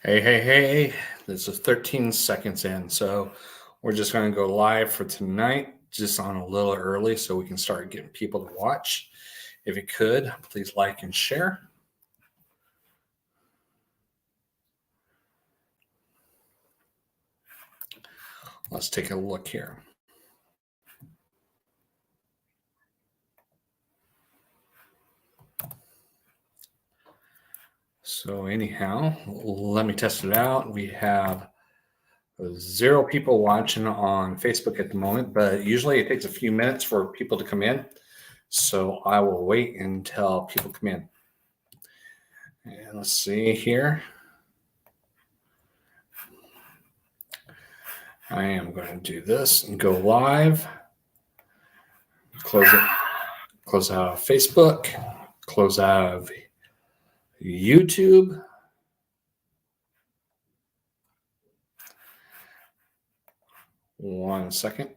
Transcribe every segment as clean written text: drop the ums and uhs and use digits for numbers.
Hey. This is 13 seconds in. So we're just going to go live for tonight, just on a little early so we can start getting people to watch. If you could, please like and share. Let's take a look here. So anyhow, let me test it out. We have 0 people watching on Facebook at the moment, but usually it takes a few minutes for people to come in. So I will wait until people come in. And let's see here. I am going to do this and go live. Close it. Close out of Facebook. Close out of YouTube. One second.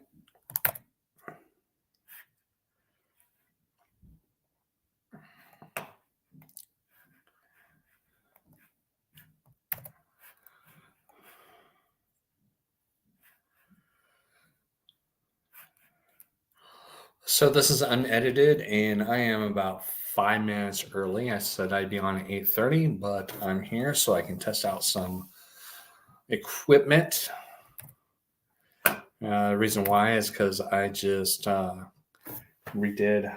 So this is unedited, and I am about 5 minutes early. I said I'd be on at 8:30, but I'm here so I can test out some equipment. The reason why is because I just redid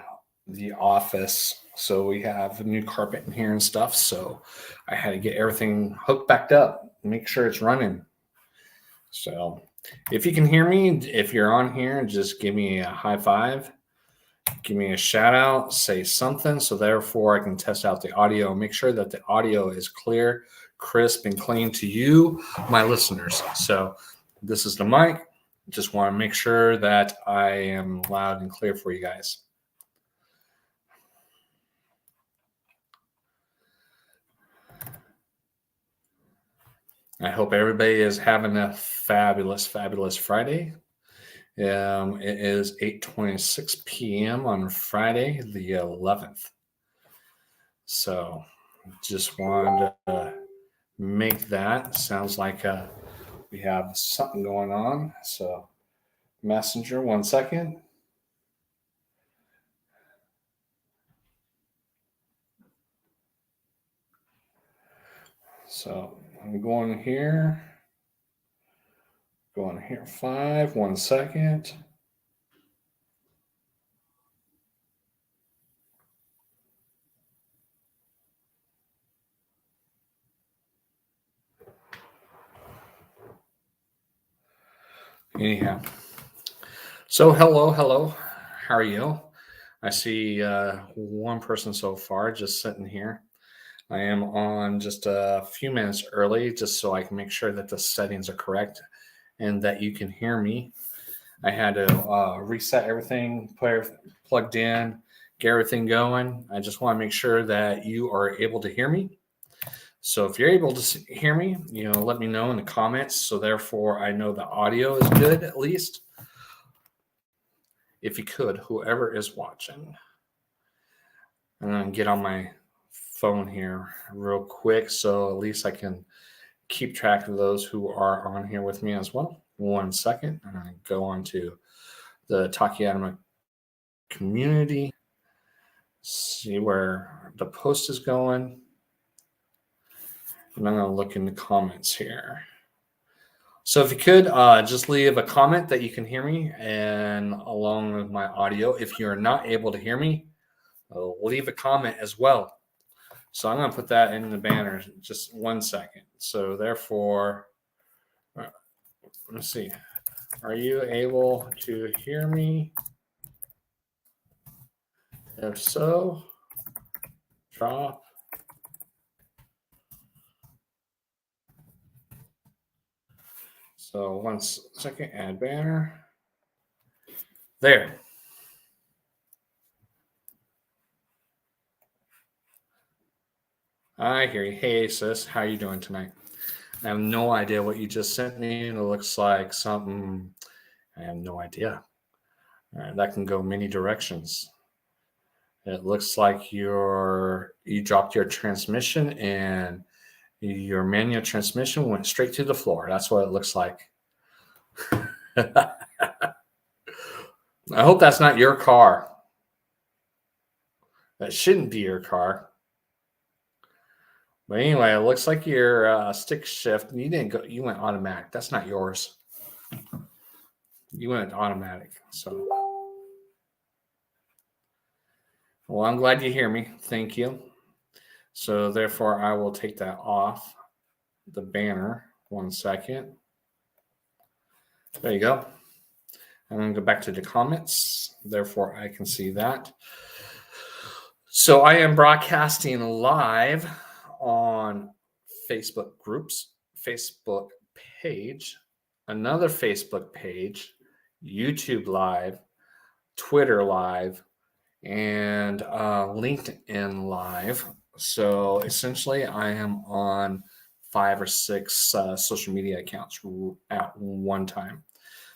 the office, so we have new carpet in here and stuff. So I had to get everything hooked back up, make sure it's running. So if you can hear me, if you're on here, just give me a high five, give me a shout out, say something, so therefore I can test out the audio, make sure that the audio is clear, crisp, and clean to you, my listeners. So this is the mic. Just want to make sure that I am loud and clear for you guys. I hope everybody is having a fabulous Friday. It is 8:26 p.m. on Friday, the 11th. So just wanted to make that. Sounds like we have something going on. So Messenger, 1 second. So I'm going here. Going here, 5, 1 second. Anyhow. So hello. How are you? I see one person so far just sitting here. I am on just a few minutes early just so I can make sure that the settings are correct and that you can hear me. I had to reset everything, put everything plugged in, get everything going. I just want to make sure that you are able to hear me. So if you're able to hear me, let me know in the comments. So therefore I know the audio is good at least. If you could, whoever is watching. I'm going to get on my phone here real quick so at least I can keep track of those who are on here with me as well. 1 second. I'm going to go on to the Takayama community, see where the post is going. And I'm going to look in the comments here. So if you could just leave a comment that you can hear me and along with my audio. If you're not able to hear me, leave a comment as well. So I'm going to put that in the banner just 1 second. So therefore, let's see. Are you able to hear me? If so, drop. So 1 second, add banner. There. I hear you. Hey, sis, how you doing tonight? I have no idea what you just sent me. It looks like something. I have no idea. That can go many directions. It looks like you dropped your transmission and Your manual transmission went straight to the floor. That's what it looks like. I hope that's not your car. That shouldn't be your car. But anyway, it looks like your stick shift. You didn't go. You went automatic. That's not yours. You went automatic. So, well, I'm glad you hear me. Thank you. So therefore, I will take that off the banner. 1 second. There you go. I'm going to go back to the comments. Therefore, I can see that. So I am broadcasting live on Facebook groups, Facebook page, another Facebook page, YouTube live, Twitter live, and LinkedIn live. So essentially, I am on 5 or 6 social media accounts at one time.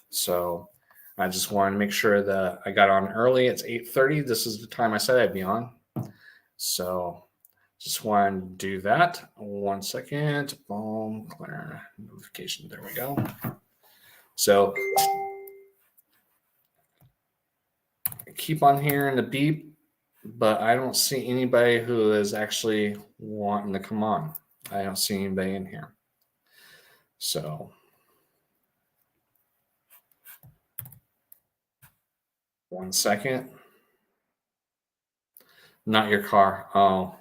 So I just wanted to make sure that I got on early. It's 8:30. This is the time I said I'd be on. So just wanted to do that. 1 second. Boom. Clear notification. There we go. So keep on hearing the beep, but I don't see anybody who is actually wanting to come on. I don't see anybody in here. So 1 second. Not your car. Oh,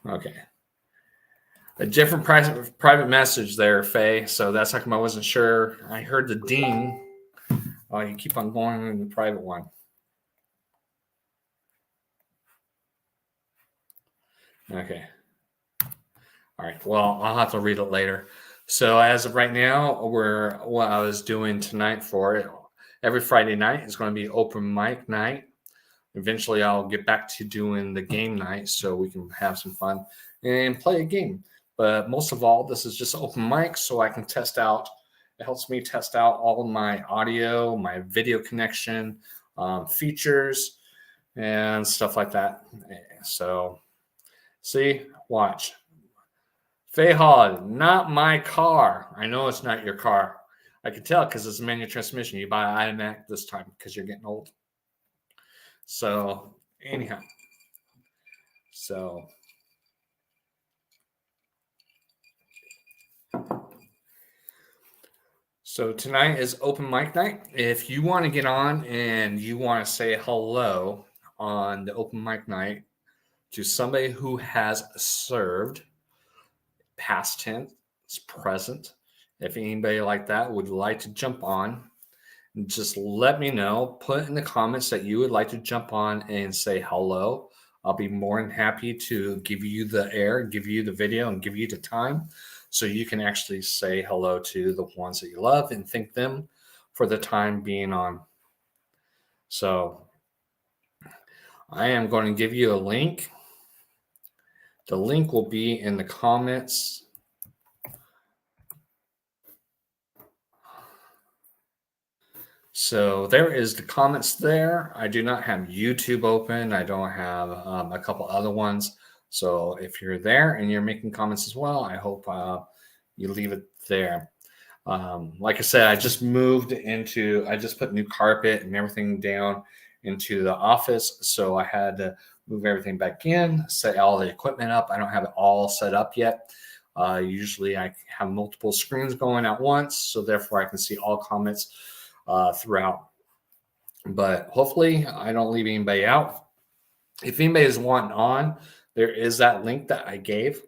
okay. A different private message there, Faye. So that's how come I wasn't sure. I heard the ding. Oh, you keep on going in the private one. Okay. All right. Well, I'll have to read it later. So as of right now, what I was doing tonight for it, every Friday night is going to be open mic night. Eventually, I'll get back to doing the game night so we can have some fun and play a game. But most of all, this is just open mic so I can test out. It helps me test out all of my audio, my video connection, features, and stuff like that. So, see, watch. Faye Hall, not my car. I know it's not your car. I can tell because it's a manual transmission. You buy an automatic this time because you're getting old. So, anyhow. So tonight is open mic night. If you want to get on and you want to say hello on the open mic night to somebody who has served, past tense, present, if anybody like that would like to jump on, just let me know. Put in the comments that you would like to jump on and say hello. I'll be more than happy to give you the air, give you the video, and give you the time so you can actually say hello to the ones that you love and thank them for the time being on. So I am going to give you a link. The link will be in the comments. So there is the comments there. I do not have YouTube open. I don't have a couple other ones. So if you're there and you're making comments as well, I hope you leave it there. Like I said, I just put new carpet and everything down into the office. So I had to move everything back in, set all the equipment up. I don't have it all set up yet. Usually I have multiple screens going at once. So therefore I can see all comments throughout. But hopefully I don't leave anybody out. If anybody is wanting on, there is that link that I gave.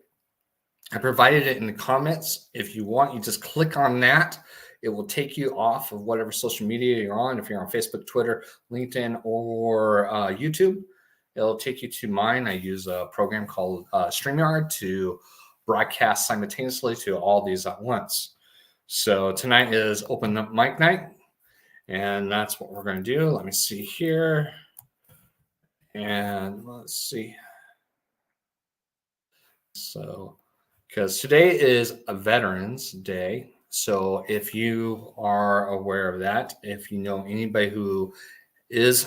I provided it in the comments. If you want, you just click on that. It will take you off of whatever social media you're on. If you're on Facebook, Twitter, LinkedIn, or YouTube, it'll take you to mine. I use a program called StreamYard to broadcast simultaneously to all these at once. So tonight is open up mic night, and that's what we're going to do. Let me see here. And let's see. So, because today is a Veterans Day. So if you are aware of that, if you know anybody who is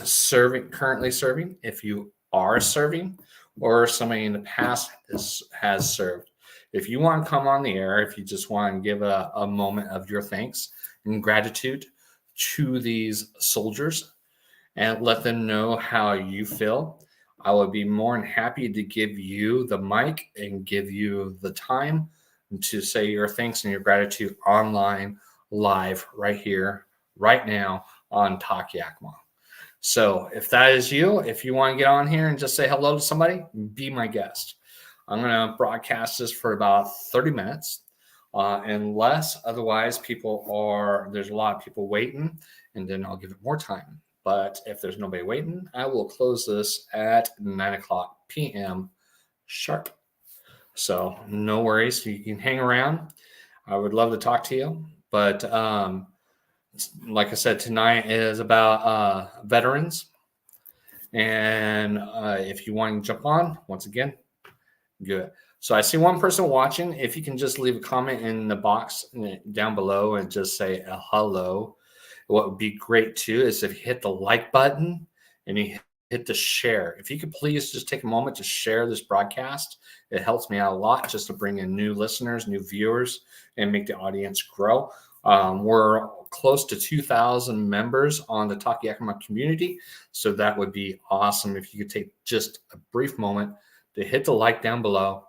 currently serving, if you are serving, or somebody in the past has served, if you want to come on the air, if you just want to give a moment of your thanks and gratitude to these soldiers and let them know how you feel, I would be more than happy to give you the mic and give you the time to say your thanks and your gratitude online, live, right here, right now on Talk Yakima. So if that is you, if you want to get on here and just say hello to somebody, be my guest. I'm going to broadcast this for about 30 minutes. Unless otherwise there's a lot of people waiting, and then I'll give it more time. But if there's nobody waiting, I will close this at 9:00 p.m. sharp. So no worries. You can hang around. I would love to talk to you. But like I said, tonight is about veterans. And if you want to jump on, once again, good. So I see one person watching. If you can just leave a comment in the box down below and just say hello. What would be great too is if you hit the like button and you hit the share. If you could please just take a moment to share this broadcast, it helps me out a lot just to bring in new listeners, new viewers, and make the audience grow. We're close to 2,000 members on the Talk Yakima community, so that would be awesome if you could take just a brief moment to hit the like down below,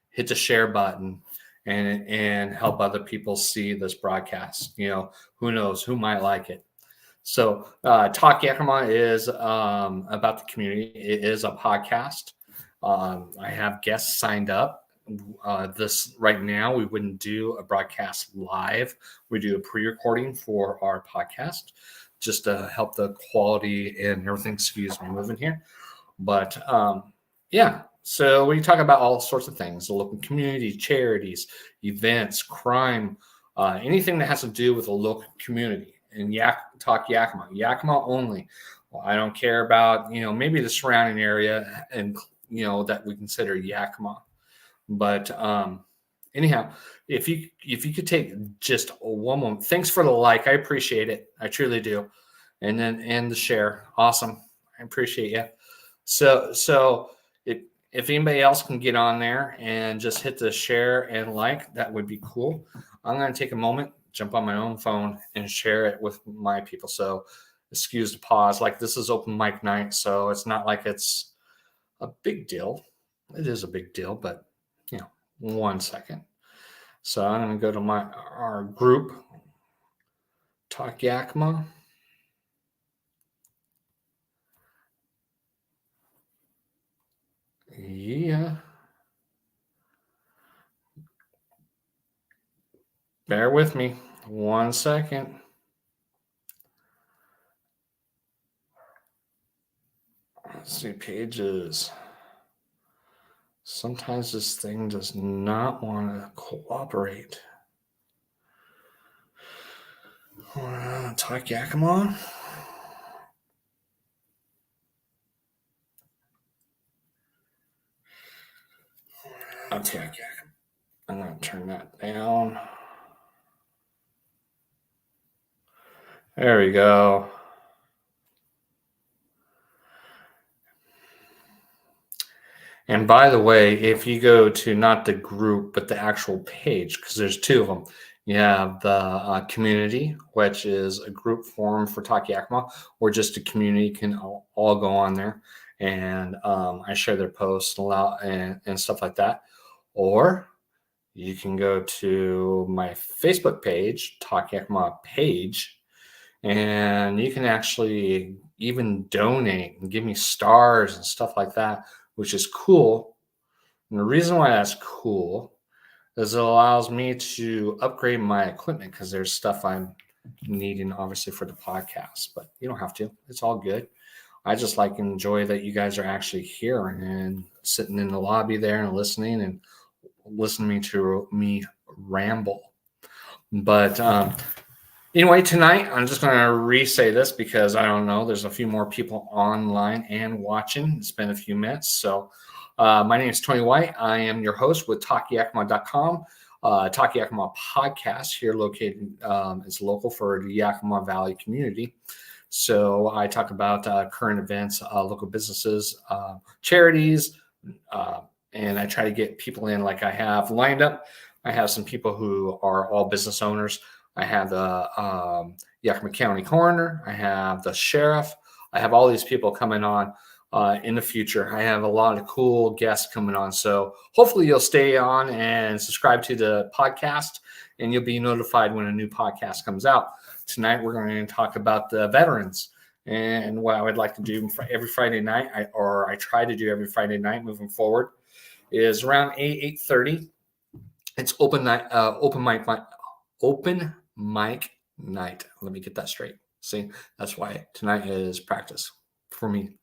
hit the share button, and help other people see this broadcast. Who knows, who might like it. So Talk Yakima is about the community. It is a podcast. I have guests signed up. This right now, we wouldn't do a broadcast live. We do a pre-recording for our podcast just to help the quality and everything. Excuse me, moving here. But yeah, so we talk about all sorts of things: the local community, charities, events, crime, anything that has to do with the local community. And Talk Yakima, Yakima only. Well, I don't care about maybe the surrounding area and that we consider Yakima. But anyhow, if you could take just one moment, thanks for the like. I appreciate it. I truly do. And the share. Awesome. I appreciate you. So if anybody else can get on there and just hit the share and like, that would be cool. I'm going to take a moment, jump on my own phone and share it with my people. So excuse the pause. Like, this is open mic night, so it's not like it's a big deal. It is a big deal, but 1 second. So I'm going to go to our group, Talk Yakima. Yeah. Bear with me 1 second. Let's see, pages. Sometimes this thing does not want to cooperate. Talk Yakima. Okay. I'm going to turn that down. There we go. And by the way, if you go to not the group, but the actual page, because there's two of them, you have the community, which is a group forum for Talk Yakima, or just a community can all go on there. And I share their posts and stuff like that. Or you can go to my Facebook page, Talk Yakima page, and you can actually even donate and give me stars and stuff like that, which is cool. And the reason why that's cool is it allows me to upgrade my equipment, because there's stuff I'm needing, obviously, for the podcast, but you don't have to. It's all good. I just enjoy that you guys are actually here and sitting in the lobby there and listening to me ramble. But anyway, tonight I'm just going to re-say this because I don't know. There's a few more people online and watching. It's been a few minutes. So my name is Tony White. I am your host with TalkYakima.com. Talk Yakima podcast here located is local for the Yakima Valley community. So I talk about current events, local businesses, charities, and I try to get people in like I have lined up. I have some people who are all business owners. I have the Yakima County coroner. I have the sheriff. I have all these people coming on in the future. I have a lot of cool guests coming on. So hopefully you'll stay on and subscribe to the podcast, and you'll be notified when a new podcast comes out. Tonight, we're going to talk about the veterans. And what I would like to do for every Friday night, I try to do every Friday night moving forward, is around 8:30. It's open mic night. Let me get that straight. See, that's why tonight is practice for me.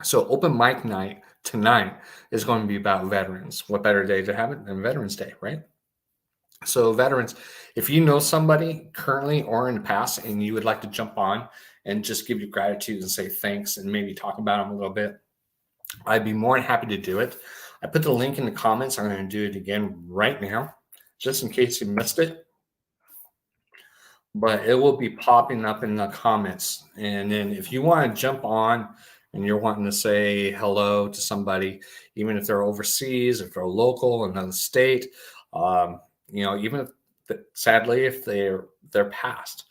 So open mic night tonight is going to be about veterans. What better day to have it than Veterans Day, right? So veterans, if you know somebody currently or in the past and you would like to jump on and just give you gratitude and say thanks and maybe talk about them a little bit, I'd be more than happy to do it. I put the link in the comments. I'm going to do it again right now, just in case you missed it. But it will be popping up in the comments. And then if you want to jump on and you're wanting to say hello to somebody, even if they're overseas, if they're local, another state, even if, sadly, if they're passed.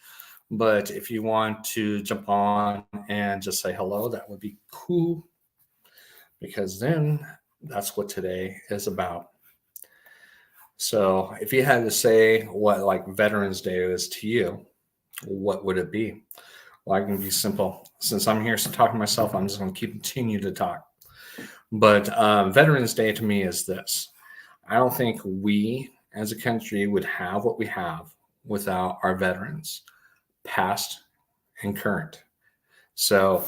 But if you want to jump on and just say hello, that would be cool, because then that's what today is about. So if you had to say what like Veterans Day is to you, what would it be? Well, I can be simple. Since I'm here talking to myself, I'm just going to continue to talk. But Veterans Day to me is this. I don't think we as a country would have what we have without our veterans, past and current. So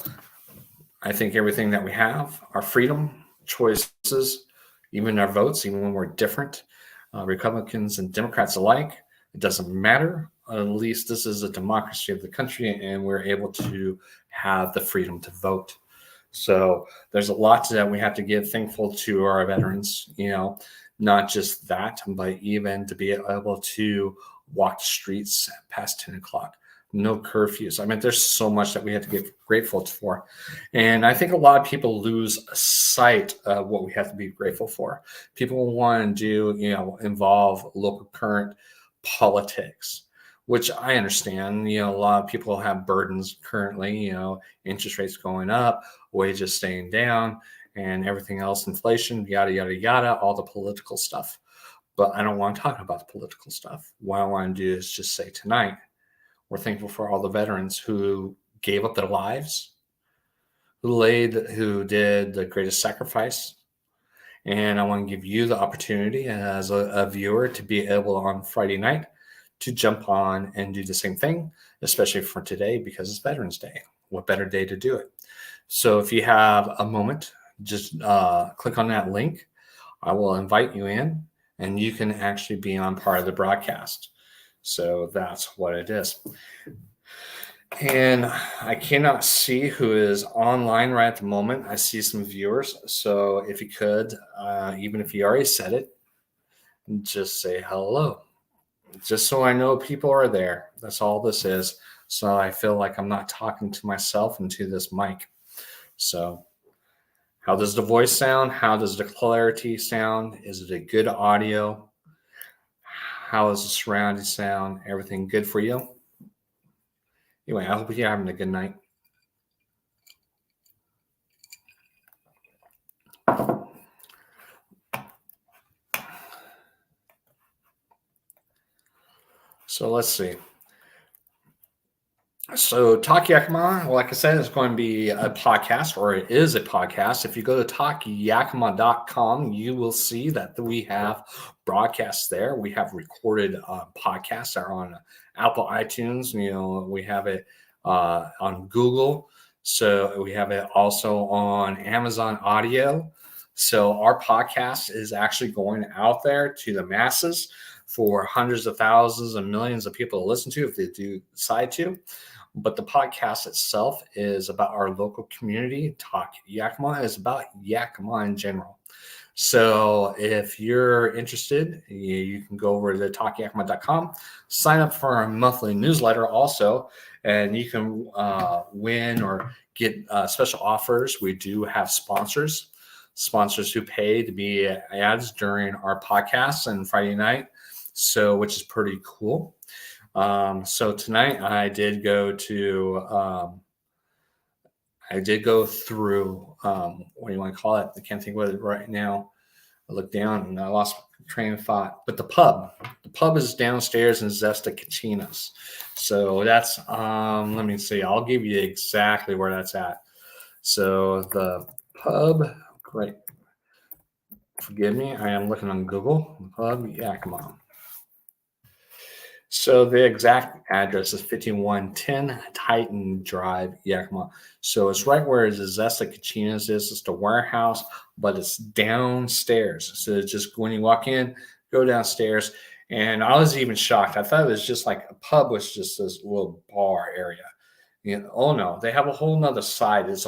I think everything that we have, our freedom, choices, even our votes, even when we're different, Republicans and Democrats alike, it doesn't matter. At least this is a democracy of the country, and we're able to have the freedom to vote. So there's a lot that we have to give thankful to our veterans, not just that, but even to be able to walk the streets past 10 o'clock. No curfews. I mean, there's so much that we have to get grateful for. And I think a lot of people lose sight of what we have to be grateful for. People want to do, involve local current politics, which I understand. A lot of people have burdens currently, interest rates going up, wages staying down, and everything else, inflation, yada, yada, yada, all the political stuff. But I don't want to talk about the political stuff. What I want to do is just say tonight, we're thankful for all the veterans who gave up their lives, who did the greatest sacrifice. And I want to give you the opportunity as a viewer to be able on Friday night to jump on and do the same thing, especially for today because it's Veterans Day. What better day to do it? So if you have a moment, just click on that link. I will invite you in, and you can actually be on part of the broadcast. So that's what it is. And I cannot see who is online right at the moment. I see some viewers. So if you could, even if you already said it, just say hello. Just so I know people are there. That's all this is. So I feel like I'm not talking to myself into this mic. So how does the voice sound? How does the clarity sound? Is it a good audio? How is the surrounding sound? Everything good for you? Anyway, I hope you're having a good night. So let's see. So Talk Yakima, like I said, is going to be a podcast, or it is a podcast. If you go to talkyakima.com, you will see that we have broadcasts there. We have recorded podcasts that are on Apple iTunes. We have it on Google. So we have it also on Amazon Audio. So our podcast is actually going out there to the masses for hundreds of thousands and millions of people to listen to if they do decide to. But the podcast itself is about our local community. Talk Yakima is about Yakima in general. So if you're interested, you can go over to talkyakima.com, sign up for our monthly newsletter also, and you can win or get special offers. We do have sponsors. sponsors who pay to be ads during our podcasts and Friday night. So, which is pretty cool. So tonight I did go through, what do you want to call it? I can't think of it right now. I looked down and I lost train of thought. But the pub is downstairs in Zesta Cachinas. So that's, let me see. I'll give you exactly where that's at. So the pub, great. Forgive me. I am looking on Google. Pub Yakima. So the exact address is 5110 Titan Drive, Yakima. So it's right where the Zesta Cachinas is. It's the warehouse, but it's downstairs. So it's just when you walk in, go downstairs. And I was even shocked. I thought it was just like a pub was just this little bar area. Oh no, they have a whole nother side. It's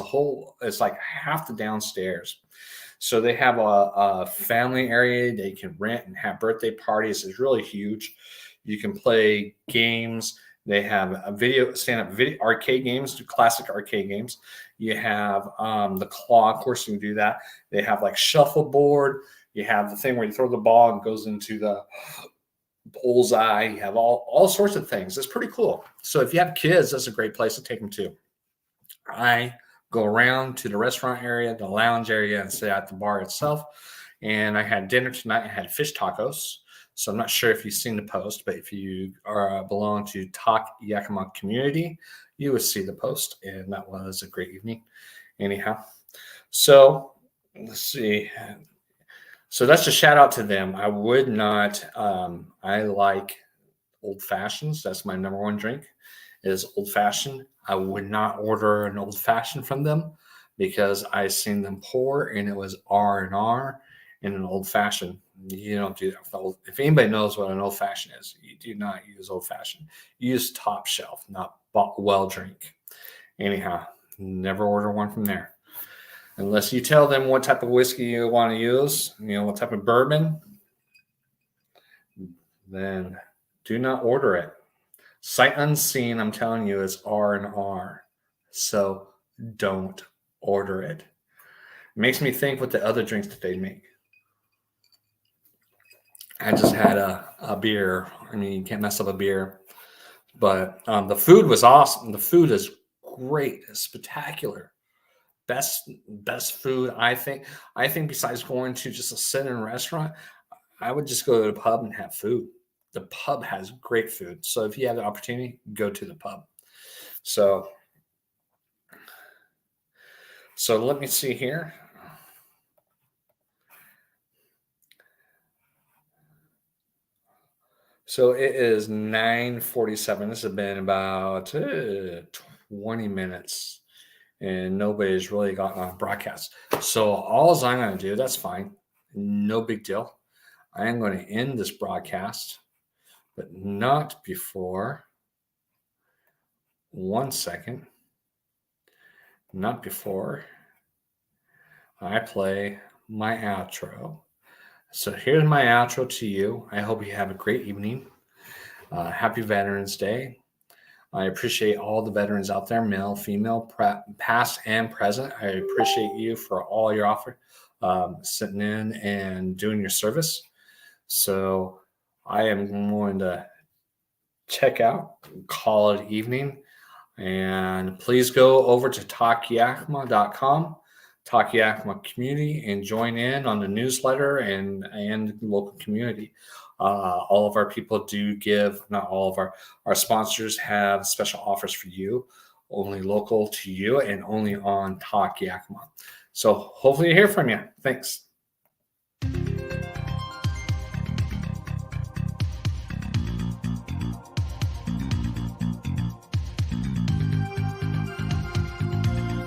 like half the downstairs. So they have a family area they can rent and have birthday parties. It's really huge. You can play games. They have stand-up video arcade games, classic arcade games. You have the claw, of course you can do that. They have like shuffleboard. You have the thing where you throw the ball and it goes into the bullseye. You have all sorts of things. It's pretty cool. So if you have kids, that's a great place to take them to. I go around to the restaurant area, the lounge area, and sit at the bar itself. And I had dinner tonight. I had fish tacos. So I'm not sure if you've seen the post, but if you belong to Talk Yakima community, you would see the post, and that was a great evening. Anyhow, so let's see. So that's a shout out to them. I would not. I like old fashions. That's my number one drink. Is old fashioned. I would not order an old fashioned from them because I seen them pour, and it was R&R in an old fashioned. You don't do that. If anybody knows what an old fashioned is, you do not use old fashioned. Use top shelf, not well drink. Anyhow, never order one from there. Unless you tell them what type of whiskey you want to use, what type of bourbon, then do not order it. Sight unseen, I'm telling you, is R&R. So don't order it. It makes me think what the other drinks that they make. I just had a beer. I mean, you can't mess up a beer. But the food was awesome. The food is great. It's spectacular. Best food, I think. I think besides going to just a sit-in restaurant, I would just go to the pub and have food. The pub has great food. So if you have the opportunity, go to the pub. So let me see here. So it is 9:47. This has been about 20 minutes, and nobody's really gotten on broadcast. So all I'm going to do, that's fine. No big deal. I am going to end this broadcast, but not before, not before I play my outro. So here's my outro to you. I hope you have a great evening. Happy Veterans Day. I appreciate all the veterans out there, male, female, past and present. I appreciate you for all your offer, sitting in and doing your service. So I am going to check out, call it evening. And please go over to talkyakima.com. Talk Yakima community and join in on the newsletter and local community. All of our people do give, not all of our sponsors have special offers for you, only local to you and only on Talk Yakima. So hopefully you hear from you. Thanks.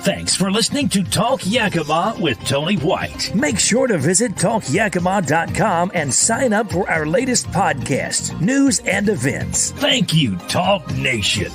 Thanks for listening to Talk Yakima with Tony White. Make sure to visit TalkYakima.com and sign up for our latest podcasts, news, and events. Thank you, Talk Nation.